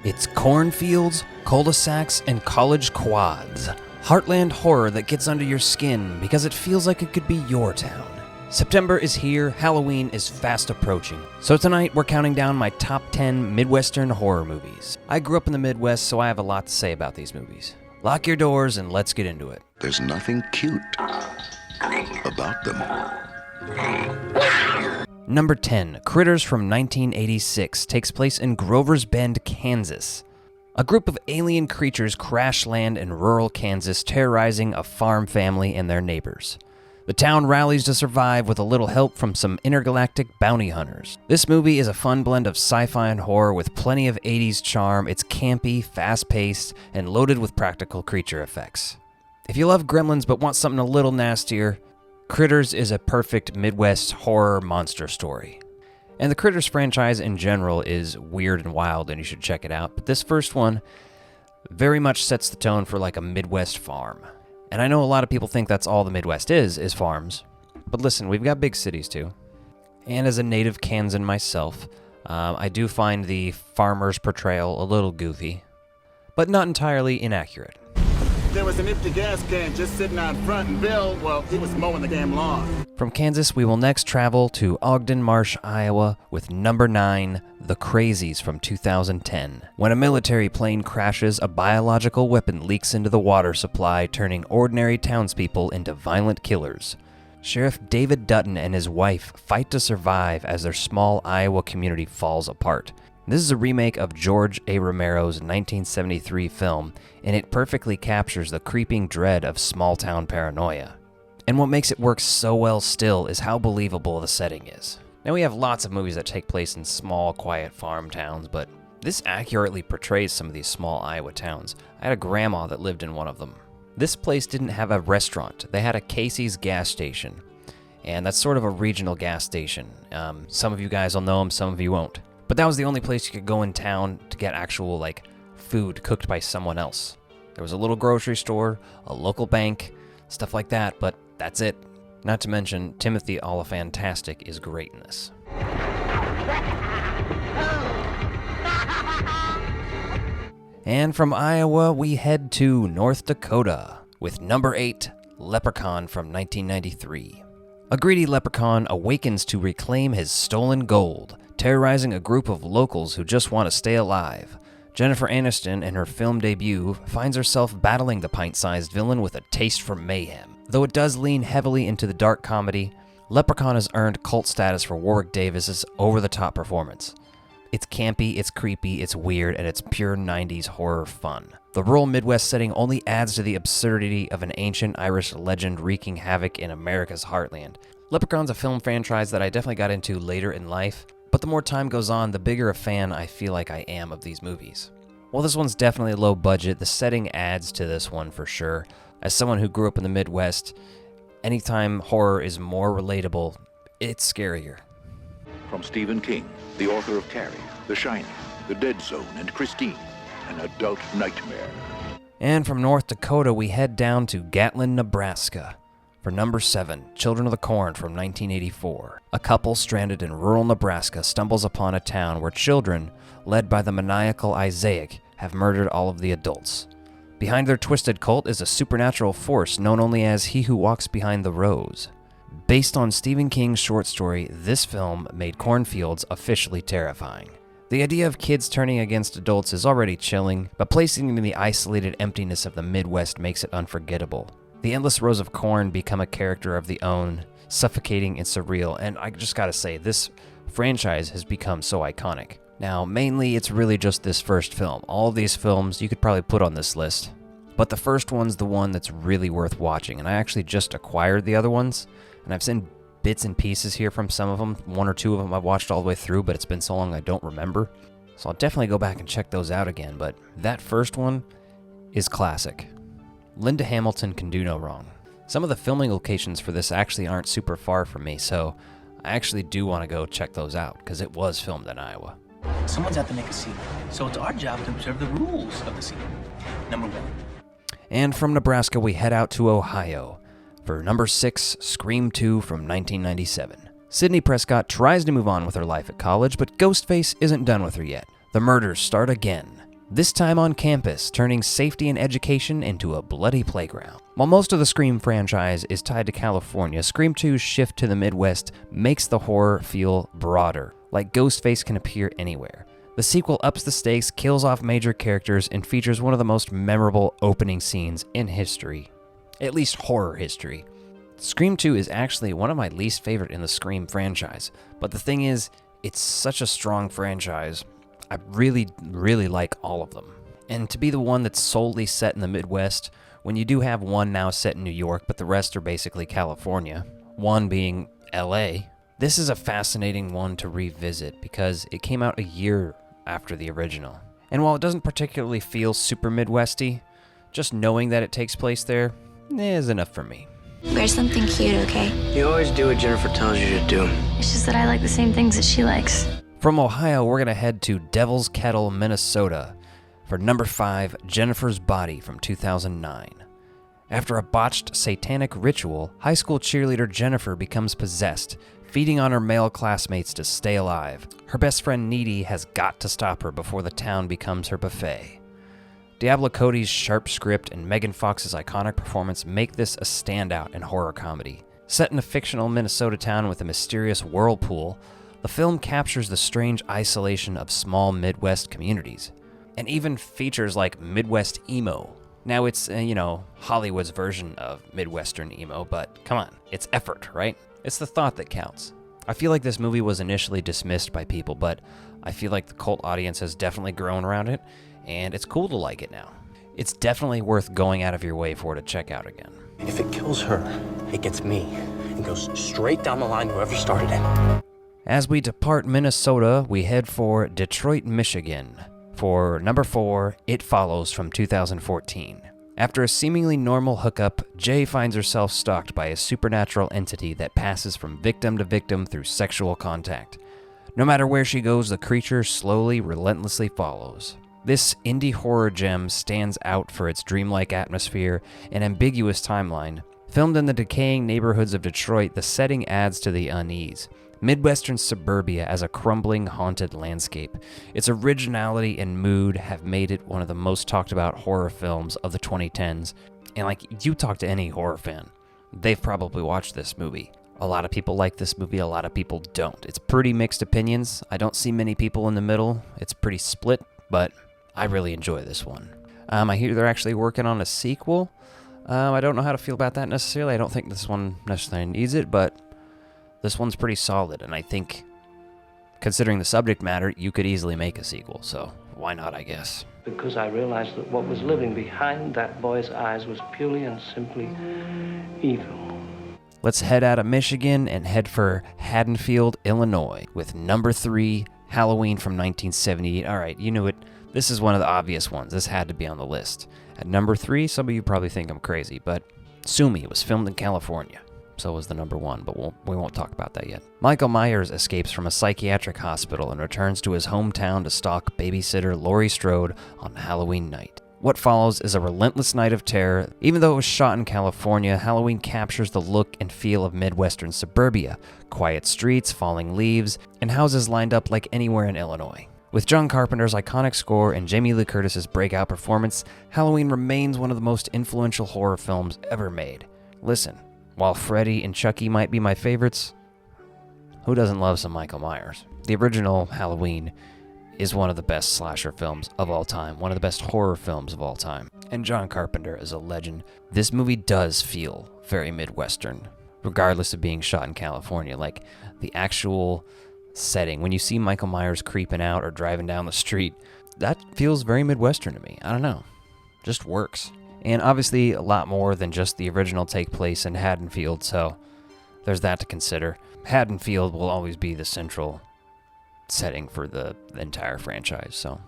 It's cornfields, cul-de-sacs, and college quads. Heartland horror that gets under your skin because it feels like it could be your town. September is here, Halloween is fast approaching. So tonight we're counting down my top 10 Midwestern horror movies. I grew up in the Midwest, so I have a lot to say about these movies. Lock your doors and let's get into it. There's nothing cute about them all. Number 10, Critters from 1986, takes place in Grover's Bend, Kansas. A group of alien creatures crash land in rural Kansas, terrorizing a farm family and their neighbors. The town rallies to survive with a little help from some intergalactic bounty hunters. This movie is a fun blend of sci-fi and horror with plenty of 80s charm. It's campy, fast-paced, and loaded with practical creature effects. If you love Gremlins but want something a little nastier, Critters is a perfect Midwest horror monster story. And the Critters franchise in general is weird and wild, and you should check it out. But this first one very much sets the tone for like a Midwest farm. And I know a lot of people think that's all the Midwest is farms. But listen, we've got big cities too. And as a native Kansan myself, I do find the farmer's portrayal a little goofy, but not entirely inaccurate. There was an empty gas can just sitting out front, and Bill, well, he was mowing the damn lawn. From Kansas, we will next travel to Ogden Marsh, Iowa, with number 9, The Crazies from 2010. When a military plane crashes, a biological weapon leaks into the water supply, turning ordinary townspeople into violent killers. Sheriff David Dutton and his wife fight to survive as their small Iowa community falls apart. This is a remake of George A. Romero's 1973 film, and it perfectly captures the creeping dread of small-town paranoia. And what makes it work so well still is how believable the setting is. Now, we have lots of movies that take place in small, quiet farm towns, but this accurately portrays some of these small Iowa towns. I had a grandma that lived in one of them. This place didn't have a restaurant. They had a Casey's gas station, and that's sort of a regional gas station. Some of you guys will know them, some of you won't. But that was the only place you could go in town to get actual, food cooked by someone else. There was a little grocery store, a local bank, stuff like that, but that's it. Not to mention, Timothy Olyphantastic is great in this. And from Iowa, we head to North Dakota with number 8, Leprechaun from 1993. A greedy leprechaun awakens to reclaim his stolen gold, terrorizing a group of locals who just want to stay alive. Jennifer Aniston, in her film debut, finds herself battling the pint-sized villain with a taste for mayhem. Though it does lean heavily into the dark comedy, Leprechaun has earned cult status for Warwick Davis's over-the-top performance. It's campy, it's creepy, it's weird, and it's pure 90s horror fun. The rural Midwest setting only adds to the absurdity of an ancient Irish legend wreaking havoc in America's heartland. Leprechaun's a film franchise that I definitely got into later in life, but the more time goes on, the bigger a fan I feel like I am of these movies. While this one's definitely low budget, the setting adds to this one for sure. As someone who grew up in the Midwest, anytime horror is more relatable, it's scarier. From Stephen King, the author of Carrie, The Shining, The Dead Zone, and Christine, an adult nightmare. And from North Dakota, we head down to Gatlin, Nebraska. For number 7, Children of the Corn from 1984. A couple stranded in rural Nebraska stumbles upon a town where children, led by the maniacal Isaac, have murdered all of the adults. Behind their twisted cult is a supernatural force known only as He Who Walks Behind the Rose. Based on Stephen King's short story, this film made cornfields officially terrifying. The idea of kids turning against adults is already chilling, but placing them in the isolated emptiness of the Midwest makes it unforgettable. The endless rows of corn become a character of their own, suffocating and surreal, and I just gotta say, this franchise has become so iconic. Now, mainly it's really just this first film. All of these films you could probably put on this list, but the first one's the one that's really worth watching, and I actually just acquired the other ones, and I've seen bits and pieces here from some of them. 1 or 2 of them I've watched all the way through, but it's been so long I don't remember. So I'll definitely go back and check those out again, but that first one is classic. Linda Hamilton can do no wrong. Some of the filming locations for this actually aren't super far from me, so I actually do want to go check those out, because it was filmed in Iowa. Someone's out to make a scene, so it's our job to observe the rules of the scene. Number 1. And from Nebraska, we head out to Ohio for number 6, Scream 2 from 1997. Sidney Prescott tries to move on with her life at college, but Ghostface isn't done with her yet. The murders start again. this time on campus, turning safety and education into a bloody playground. While most of the Scream franchise is tied to California, Scream 2's shift to the Midwest makes the horror feel broader, like Ghostface can appear anywhere. The sequel ups the stakes, kills off major characters, and features one of the most memorable opening scenes in history. At least horror history. Scream 2 is actually one of my least favorite in the Scream franchise, but the thing is, it's such a strong franchise. I really, really like all of them. And to be the one that's solely set in the Midwest, when you do have one now set in New York, but the rest are basically California, one being LA, this is a fascinating one to revisit because it came out a year after the original. And while it doesn't particularly feel super Midwesty, just knowing that it takes place there is enough for me. Wear something cute, okay? You always do what Jennifer tells you to do. It's just that I like the same things that she likes. From Ohio, we're going to head to Devil's Kettle, Minnesota for number 5, Jennifer's Body from 2009. After a botched satanic ritual, high school cheerleader Jennifer becomes possessed, feeding on her male classmates to stay alive. Her best friend Needy has got to stop her before the town becomes her buffet. Diablo Cody's sharp script and Megan Fox's iconic performance make this a standout in horror comedy. Set in a fictional Minnesota town with a mysterious whirlpool, the film captures the strange isolation of small Midwest communities, and even features like Midwest emo. Now it's, Hollywood's version of Midwestern emo, but come on, it's effort, right? It's the thought that counts. I feel like this movie was initially dismissed by people, but I feel like the cult audience has definitely grown around it, and it's cool to like it now. It's definitely worth going out of your way for to check out again. If it kills her, it gets me and goes straight down the line whoever started it. As we depart Minnesota, we head for Detroit, Michigan for number 4, It Follows from 2014. After a seemingly normal hookup, Jay finds herself stalked by a supernatural entity that passes from victim to victim through sexual contact. No matter where she goes, the creature slowly, relentlessly follows. This indie horror gem stands out for its dreamlike atmosphere and ambiguous timeline. Filmed in the decaying neighborhoods of Detroit, the setting adds to the unease. Midwestern suburbia as a crumbling, haunted landscape. Its originality and mood have made it one of the most talked about horror films of the 2010s. And you talk to any horror fan, they've probably watched this movie. A lot of people like this movie, a lot of people don't. It's pretty mixed opinions. I don't see many people in the middle. It's pretty split, but I really enjoy this one. I hear they're actually working on a sequel. I don't know how to feel about that necessarily. I don't think this one necessarily needs it, but this one's pretty solid, and I think, considering the subject matter, you could easily make a sequel, so why not, I guess. Because I realized that what was living behind that boy's eyes was purely and simply evil. Let's head out of Michigan and head for Haddonfield, Illinois, with number 3, Halloween from 1978. All right, you knew it. This is one of the obvious ones. This had to be on the list. At number 3, some of you probably think I'm crazy, but sue me, it was filmed in California. So was the number 1, but we won't talk about that yet. Michael Myers escapes from a psychiatric hospital and returns to his hometown to stalk babysitter Laurie Strode on Halloween night. What follows is a relentless night of terror. Even though it was shot in California, Halloween captures the look and feel of Midwestern suburbia. Quiet streets, falling leaves, and houses lined up like anywhere in Illinois. With John Carpenter's iconic score and Jamie Lee Curtis's breakout performance, Halloween remains one of the most influential horror films ever made. Listen, while Freddy and Chucky might be my favorites, who doesn't love some Michael Myers? The original Halloween is one of the best slasher films of all time, one of the best horror films of all time. And John Carpenter is a legend. This movie does feel very Midwestern, regardless of being shot in California. Like, the actual setting, when you see Michael Myers creeping out or driving down the street, that feels very Midwestern to me. I don't know. Just works. And obviously a lot more than just the original take place in Haddonfield, so there's that to consider. Haddonfield will always be the central setting for the entire franchise, so.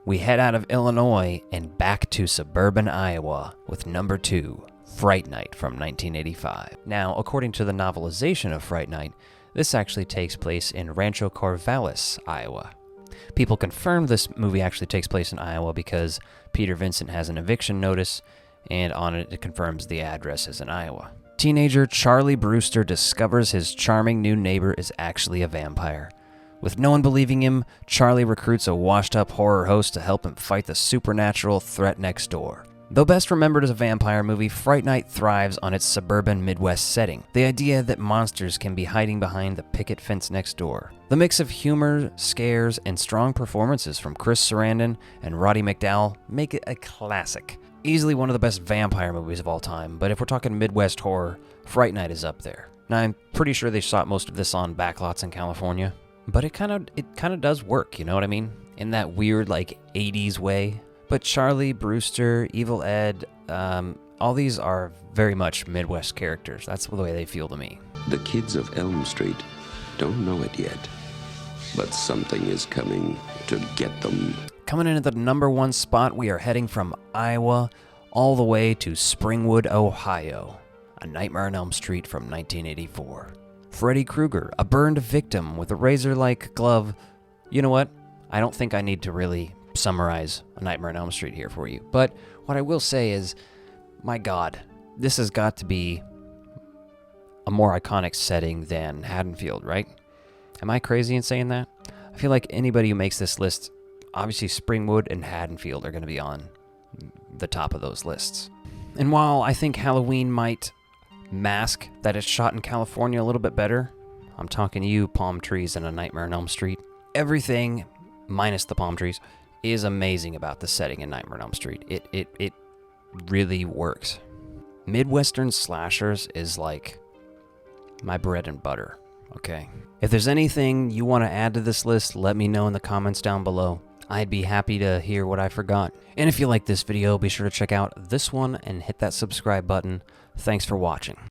We head out of Illinois and back to suburban Iowa with number 2, Fright Night from 1985. Now, according to the novelization of Fright Night, this actually takes place in Rancho Corvallis, Iowa. People confirm this movie actually takes place in Iowa because Peter Vincent has an eviction notice, and on it, it confirms the address is in Iowa. Teenager Charlie Brewster discovers his charming new neighbor is actually a vampire. With no one believing him, Charlie recruits a washed-up horror host to help him fight the supernatural threat next door. Though best remembered as a vampire movie, Fright Night thrives on its suburban Midwest setting. The idea that monsters can be hiding behind the picket fence next door. The mix of humor, scares, and strong performances from Chris Sarandon and Roddy McDowall make it a classic. Easily one of the best vampire movies of all time, but if we're talking Midwest horror, Fright Night is up there. Now, I'm pretty sure they shot most of this on backlots in California, but it kind of does work, you know what I mean? In that weird, like, 80s way. But Charlie, Brewster, Evil Ed, all these are very much Midwest characters. That's the way they feel to me. The kids of Elm Street don't know it yet, but something is coming to get them. Coming in at the #1 spot, we are heading from Iowa all the way to Springwood, Ohio. A Nightmare on Elm Street from 1984. Freddy Krueger, a burned victim with a razor-like glove. You know what? I don't think I need to really summarize A Nightmare on Elm Street here for you. But what I will say is, my God, this has got to be a more iconic setting than Haddonfield, right? Am I crazy in saying that? I feel like anybody who makes this list, obviously Springwood and Haddonfield are going to be on the top of those lists. And while I think Halloween might mask that it's shot in California a little bit better, I'm talking to you, palm trees and A Nightmare on Elm Street. Everything, minus the palm trees, is amazing about the setting in Nightmare on Elm Street. It really works. Midwestern slashers is like my bread and butter, okay? If there's anything you want to add to this list, let me know in the comments down below. I'd be happy to hear what I forgot. And if you like this video, be sure to check out this one and hit that subscribe button. Thanks for watching.